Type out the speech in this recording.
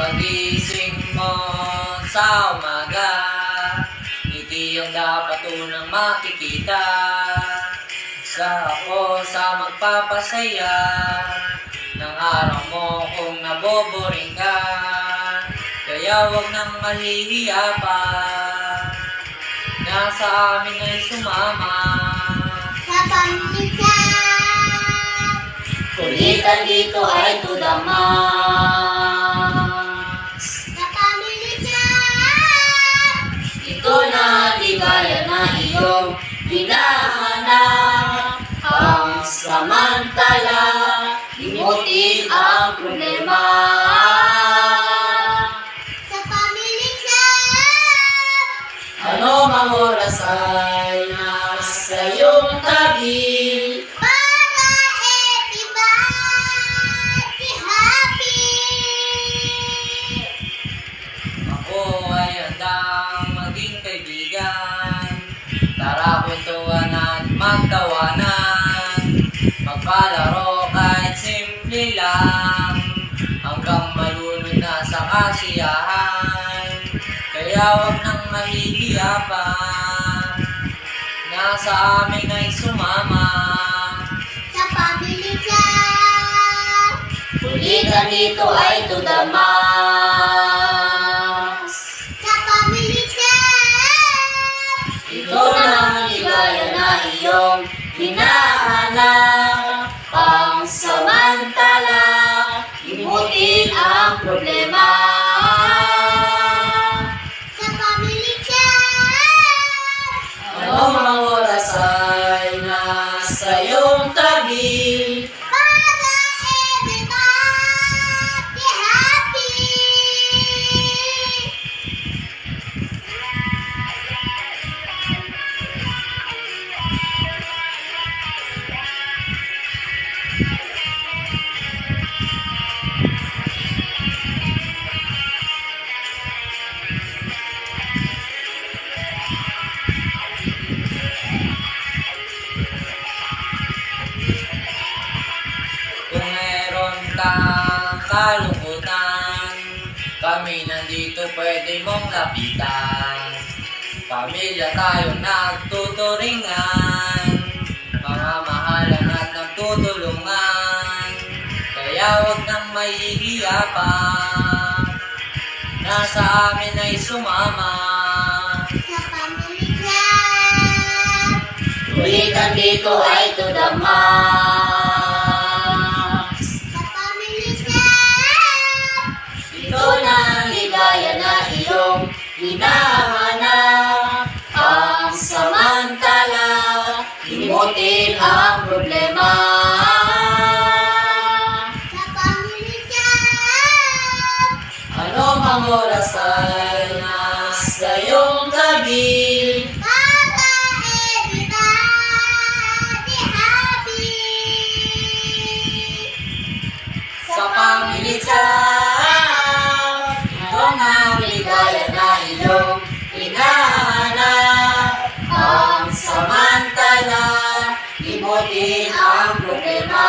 Pagising mo sa umaga, ngiti ang dapat unang makikita. Isa ako sa magpapasaya ng araw mo kung naboboring ka. Kaya wag nang mahihiya pa, nasa amin ay sumama. Sa pamilya, kulitan dito ay to the max. sa pamilya, Ito na ligaya na iyong hinahanap. Ang samantala, limutin ang problema. sa pamilya, Ano mang oras ay nasa iyong tabi. para everybody happy. Ako ay handang maging kaibigan. Tara kwentuhan at magtawanan. Magpalaro kahit simple lang, hanggang malunod na sa kasiyahan. Kaya wag nang mahihiya pa, nasa amin ay sumama. Sa pamilya, Kulitan dito ay to the max. sa pamilya, Ito na ang ligaya na iyong hinahanap. Ang samantala, limutin ang problema. sa pamilya, Ano mang oras ay nasa iyong tabi. para everybody happy. Kung meron kang kalungkutan, kami nandito pwede mong lapitan. Pamilya tayong nagtuturingan, mga mahalan at nagtutulungan. Kaya huwag nang mahihiya pa, nasa amin ay sumama. Sa pamilya, Kulitan dito ay to the max. sa pamilya, Ito na ang ligaya na iyong hinahanap. Ang samantala, limutin ang problema. sa pamilya, Ano mang oras ay nasa iyong tabi. para everybody happy. Sa pamilya, ito na ang ligaya na iyong hinahanap. Ang samantala, limutin ang problema.